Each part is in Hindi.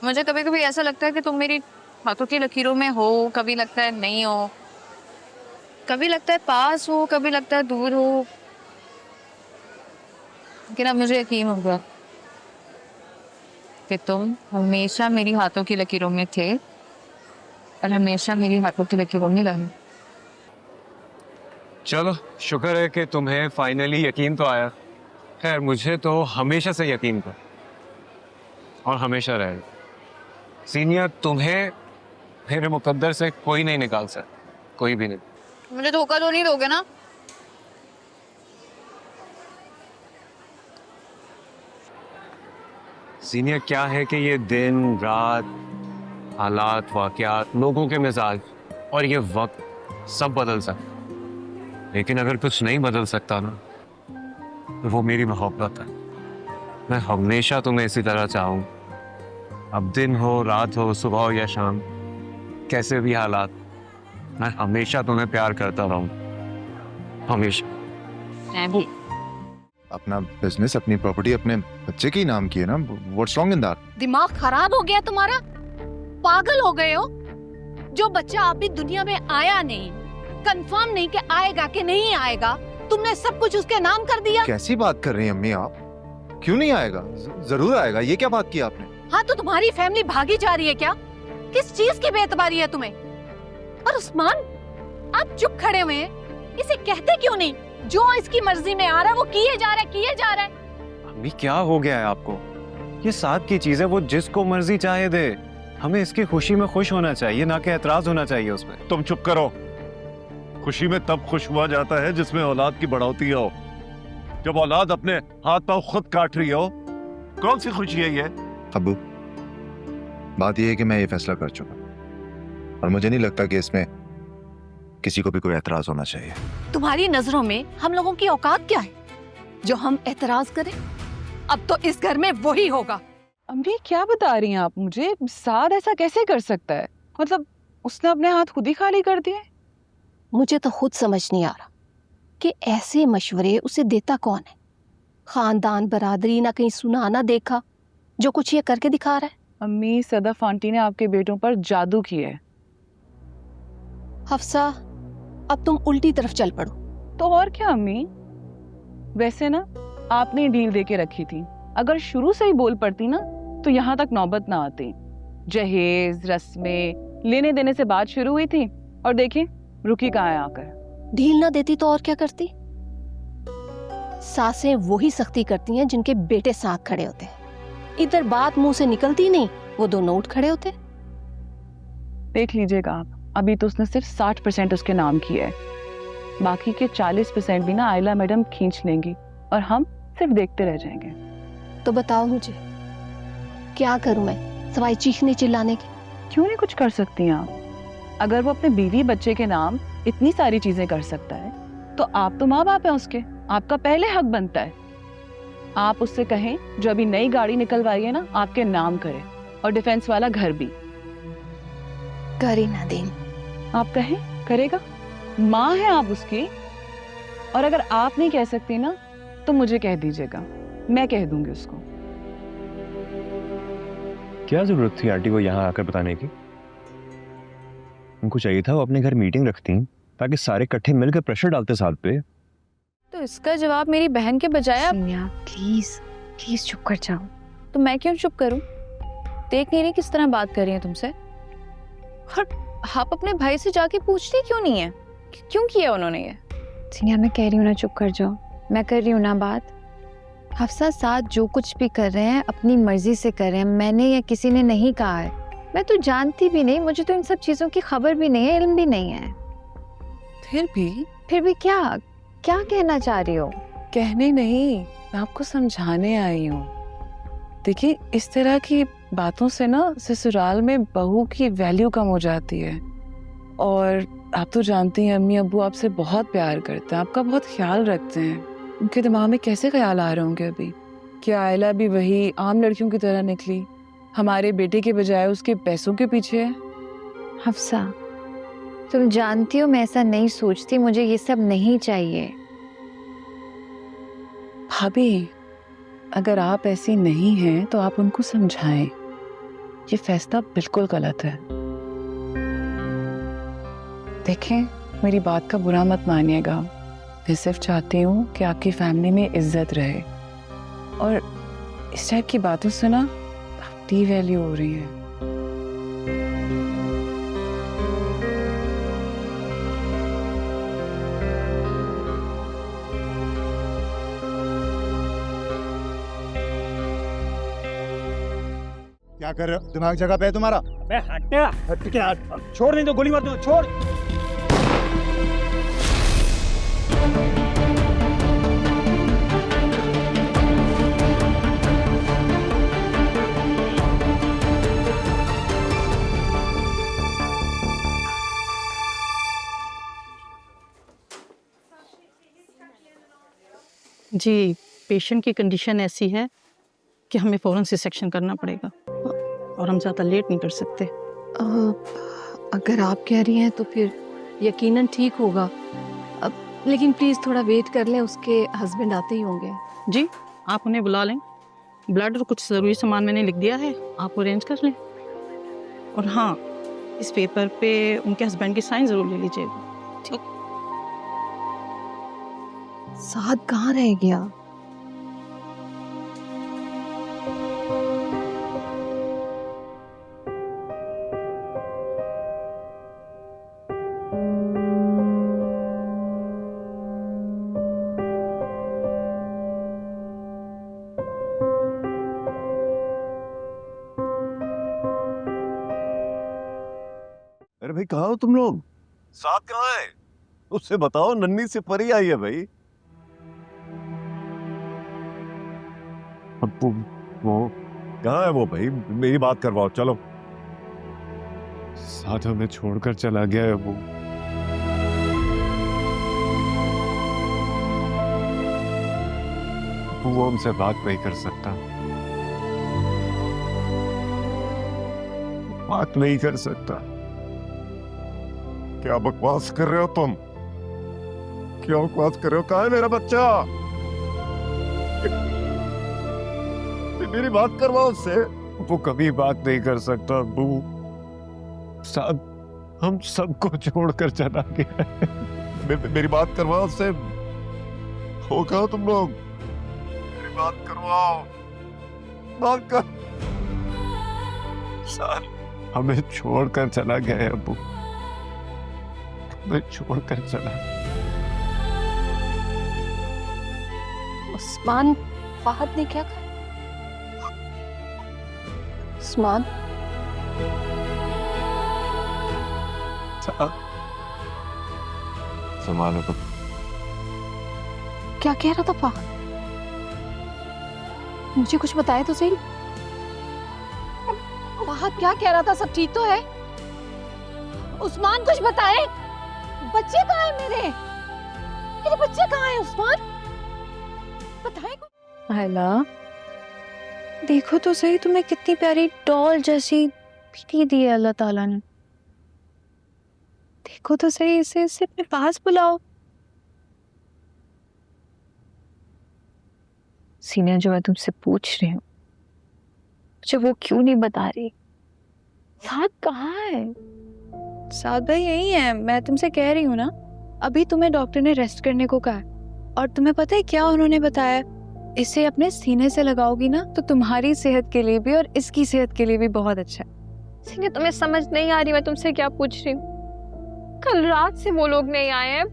मुझे कभी कभी ऐसा लगता है कि तुम मेरी हाथों की लकीरों में हो, कभी लगता है नहीं हो, कभी लगता है पास हो, कभी लगता है दूर हो। लेकिन अब मुझे यकीन हो गया कि तुम हमेशा मेरी हाथों की लकीरों में थे और हमेशा मेरी हाथों की लकीरों में रहे। चलो, शुक्र है कि तुम्हें फाइनली यकीन तो आया। खैर, मुझे तो हमेशा से यकीन था और हमेशा रहेगा। सीनियर, तुम्हें मेरे मुकद्दर से कोई नहीं निकाल सकता, कोई भी नहीं। मुझे धोखा तो नहीं दोगे ना? सीनियर, क्या है कि ये दिन रात, हालात, वाकयात, लोगों के मिजाज और ये वक्त सब बदल सकता, लेकिन अगर कुछ नहीं बदल सकता ना, तो वो मेरी मोहब्बत है। मैं हमेशा तुम्हें इसी तरह चाहूँ। अब दिन हो, रात हो, सुबह हो या शाम, कैसे भी हालात, मैं हमेशा तुम्हें प्यार करता रहूँ, हमेशा। मैं भी। अपना बिजनेस, अपनी प्रॉपर्टी अपने बच्चे के ही नाम की है ना। What's wrong in that? दिमाग खराब हो गया तुम्हारा? पागल हो गए हो? जो बच्चा अभी दुनिया में आया नहीं, कंफर्म नहीं कि आएगा कि नहीं आएगा, तुमने सब कुछ उसके नाम कर दिया। कैसी बात कर रही हैं अम्मी आप? क्यों नहीं आएगा? जरूर आएगा। ये क्या बात की आपने? हाँ, तो तुम्हारी फैमिली भागी जा रही है क्या? किस चीज की बेतबारी है तुम्हें? और उस्मान, आप चुप खड़े हुए हैं, इसे कहते क्यों नहीं? जो इसकी मर्जी में आ रहा है वो किए जा रहा है, किए जा रहा है। अम्मी, क्या हो गया है आपको? ये साथ की चीज है, वो जिसको मर्जी चाहे दे। हमें इसकी खुशी में खुश होना चाहिए, ना कि एतराज होना चाहिए उसमें। तुम चुप करो। खुशी में तब खुश हुआ जाता है जिसमें औलाद की बढ़ोतरी हो। जब औलाद अपने हाथ पांव खुद काट रही हो, कौन सी खुशी है ये? अब्बू, बात यह है कि मैं ये फैसला कर चुका और मुझे नहीं लगता कि इसमें किसी को भी कोई एतराज होना चाहिए। तुम्हारी नजरों में हम लोगों की औकात क्या है जो हम एतराज करें? अब तो इस घर में वही होगा। अम्मी, क्या बता रही हैं आप मुझे? साद ऐसा कैसे कर सकता है? मतलब उसने अपने हाथ खुद ही खाली कर दिए? मुझे तो खुद समझ नहीं आ रहा कि ऐसे मशवरे उसे देता कौन है। खानदान बरादरी ना कहीं सुना ना देखा, जो कुछ ये करके दिखा रहा है। अम्मी, सदफ आंटी ने आपके बेटों पर जादू किया है। हफ्सा, अब तुम उल्टी तरफ चल पड़ो। तो और क्या अम्मी? वैसे ना आपने डील दे के रखी थी, अगर शुरू से ही बोल पड़ती ना तो यहाँ तक नौबत ना आती। जहेज, रस्में, लेने देने से बात शुरू हुई थी और देखिए रुकी कहाँ है आकर। ढील ना देती तो और क्या करती? सासें वही सख्ती करती हैं जिनके बेटे साथ खड़े होते हैं। इधर बात मुंह से निकलती नहीं, वो दोनों उठ खड़े होते। देख लीजिएगा आप, अभी तो उसने सिर्फ 60% उसके नाम किया है, बाकी के 40% भी ना आयला मैडम खींच लेंगी और हम सिर्फ देखते रह जाएंगे। तो बताओ मुझे क्या करूं मैं सवाई चीखने चिल्लाने के? क्यों नहीं कुछ कर सकती हैं आप? अगर वो अपने बीवी बच्चे के नाम इतनी सारी चीजें कर सकता है तो आप तो माँ बाप हैं उसके, आपका पहले हक बनता है। आप उससे कहें जो अभी नई गाड़ी निकलवाई है ना आपके नाम करे, और डिफेंस वाला घर भी। कर ही ना दें। आप कहें, करेगा। माँ है आप उसकी, और अगर आप नहीं कह सकती ना तो मुझे कह दीजिएगा, मैं कह दूंगी उसको। क्या जरूरत थी आंटी को यहाँ आकर बताने की? उनको चाहिए था वो अपने घर मीटिंग रखती ताकि सारे इकट्ठे मिलकर प्रेशर डालते साथ पे। तो इसका जवाब मेरी बहन के बजाय आप प्लीज प्लीज चुप कर जाओ। तो मैं क्यों चुप करूं? देख नहीं रही किस तरह बात कर रही है तुमसे? और आप अपने भाई से जाके पूछती क्यों नहीं है क्यों किया उन्होंने ये? सीनिया, मैं कह रही हूँ ना चुप कर जाओ, मैं कर रही हूँ ना बात। हफ्सा साथ जो कुछ भी कर रहे हैं अपनी मर्जी से कर रहे हैं, मैंने या किसी ने नहीं कहा है। मैं तो जानती भी नहीं, मुझे तो इन सब चीजों की खबर भी नहीं है, इल्म भी नहीं है। फिर भी क्या क्या कहना चाह रही हो? कहने नहीं, मैं आपको समझाने आई हूँ। देखिए, इस तरह की बातों से ना ससुराल में बहू की वैल्यू कम हो जाती है। और आप तो जानती हैं अम्मी अब्बू आपसे बहुत प्यार करते हैं, आपका बहुत ख्याल रखते हैं। उनके दिमाग में कैसे ख्याल आ रहे होंगे अभी कि आयला भी वही आम लड़कियों की तरह निकली, हमारे बेटे के बजाय उसके पैसों के पीछे है। हफ्सा, तुम जानती हो मैं ऐसा नहीं सोचती, मुझे ये सब नहीं चाहिए। भाभी, अगर आप ऐसी नहीं हैं तो आप उनको समझाएं। ये फैसला बिल्कुल गलत है। देखें, मेरी बात का बुरा मत मानिएगा, मैं सिर्फ चाहती हूँ कि आपकी फैमिली में इज्जत रहे, और इस टाइप की बातों से ना डी वैल्यू हो रही है। क्या कर रहे हो? दिमाग जगह पे है तुम्हारा? अबे हट क्या? छोड़, नहीं तो गोली मार दूं, छोड़। जी, पेशेंट की कंडीशन ऐसी है कि हमें फ़ौरन से सेक्शन करना पड़ेगा और हम ज़्यादा लेट नहीं कर सकते। अगर आप कह रही हैं तो फिर यकीनन ठीक होगा। लेकिन प्लीज़ थोड़ा वेट कर लें, उसके हस्बैंड आते ही होंगे। जी, आप उन्हें बुला लें। ब्लड और कुछ ज़रूरी सामान मैंने लिख दिया है, आप अरेंज कर लें। और हाँ, इस पेपर पे उनके हस्बैंड की साइन ज़रूर ले लीजिएगा। ठीक। साथ कहाँ रह गया? अरे भाई कहाँ हो तुम लोग? साथ कहाँ है? उससे बताओ, नन्ही से परी आई है भाई। अब्बू वो कहाँ है वो भाई? मेरी बात करवाओ, चलो। साथ हमें छोड़कर चला गया है अब्बू। अब्बू वो हमसे बात नहीं कर सकता, बात नहीं कर सकता। क्या बकवास कर रहे हो तुम? क्या बकवास कर रहे हो? कहाँ है मेरा बच्चा? मेरी बात करवाओ उससे। वो कभी बात नहीं कर सकता अब्बू। साथ हम सबको छोड़कर चला गया है। मेरी बात करवाओ उससे। हो कहाँ तुम लोग? मेरी बात करवाओ, बात कर। साथ हमें छोड़कर चला गया है अब्बू, हमें छोड़कर चला। उस्मान, फहद ने क्या कहा? उस्मान, संभालो तो। क्या कह रहा था फहद? मुझे कुछ बताया तो सही। फहद क्या कह रहा था? सब ठीक तो है? उस्मान कुछ बताए। बच्चे कहाँ हैं मेरे? मेरे बच्चे कहाँ हैं उस्मान? बताए कुछ। आयला, देखो तो सही, तुम्हें कितनी प्यारी डॉल जैसी बेटी दी है अल्लाह ताला ने। देखो तो सही, इसे अपने पास बुलाओ। सीनिया, जो मैं तुमसे पूछ रही हूँ, मुझे वो क्यों नहीं बता रही? साथ कहाँ है? साथ भाई यही है, मैं तुमसे कह रही हूँ ना। अभी तुम्हें डॉक्टर ने रेस्ट करने को कहा है, और तुम्हें पता है क्या उन्होंने बताया? इसे अपने सीने से लगाओगी ना तो तुम्हारी सेहत के लिए भी और इसकी सेहत के लिए भी बहुत अच्छा है। सीनिया, तुम्हें समझ नहीं आ रही मैं तुमसे क्या पूछ रही हूँ? कल रात से वो लोग नहीं आए हैं।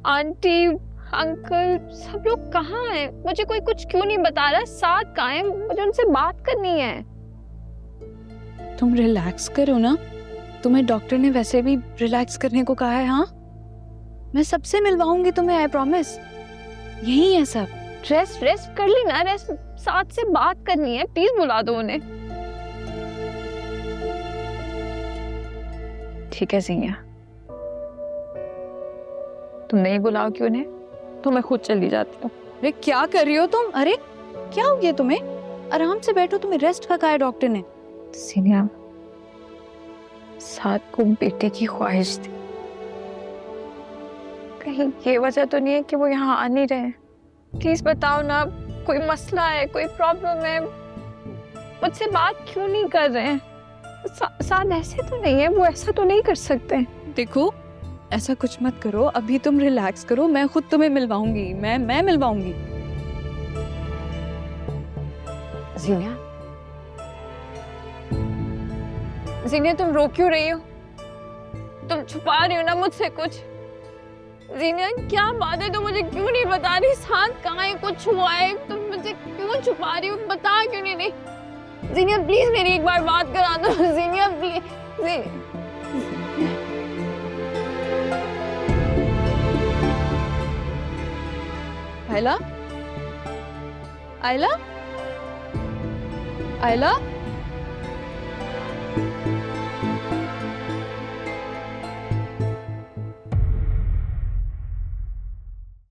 आंटी, अंकल, सब लोग कहाँ हैं? मुझे कोई कुछ क्यों नहीं बता रहा? साथ कहाँ हैं? मुझे उनसे बात करनी है। तुम रिलैक्स करो ना, तुम्हें डॉक्टर ने वैसे भी रिलैक्स करने को कहा है। हाँ, मैं सबसे मिलवाऊंगी तुम्हें, आई प्रॉमिस। यही है सब। रेस्ट कर ली ना, रेस्ट। साथ से बात करनी है, प्लीज बुला दो उन्हें। ठीक है सीनिया, तुम नहीं बुलाओगी उन्हें तो मैं खुद चली जाती हूँ। अरे क्या कर रही हो तुम? अरे क्या हो गया तुम्हें? आराम से बैठो, तुम्हें रेस्ट का कहा है डॉक्टर ने। सीनिया, साथ को बेटे की ख्वाहिश थी, कहीं ये वजह तो नहीं है कि वो यहाँ आ नहीं रहे? प्लीज बताओ ना, कोई मसला है, कोई प्रॉब्लम है? मुझसे बात क्यों नहीं कर रहे हैं? साथ ऐसे तो नहीं है, वो ऐसा तो नहीं कर सकते। देखो ऐसा कुछ मत करो, अभी तुम रिलैक्स करो, मैं खुद तुम्हें मिलवाऊंगी, मैं मिलवाऊंगी। जीनिया, जीनिया तुम रो क्यों रही हो? तुम छुपा रही हो ना मुझसे कुछ? जीनिया क्या बात है, तुम मुझे क्यों नहीं बता रही? साथ कहाँ है, कुछ हुआ है, तुम मुझे क्यों छुपा रही हो? बता क्यों नहीं? जीनिया प्लीज मेरी एक बार बात करा दो। जीनिया प्लीज। आयला, आयला, आयला।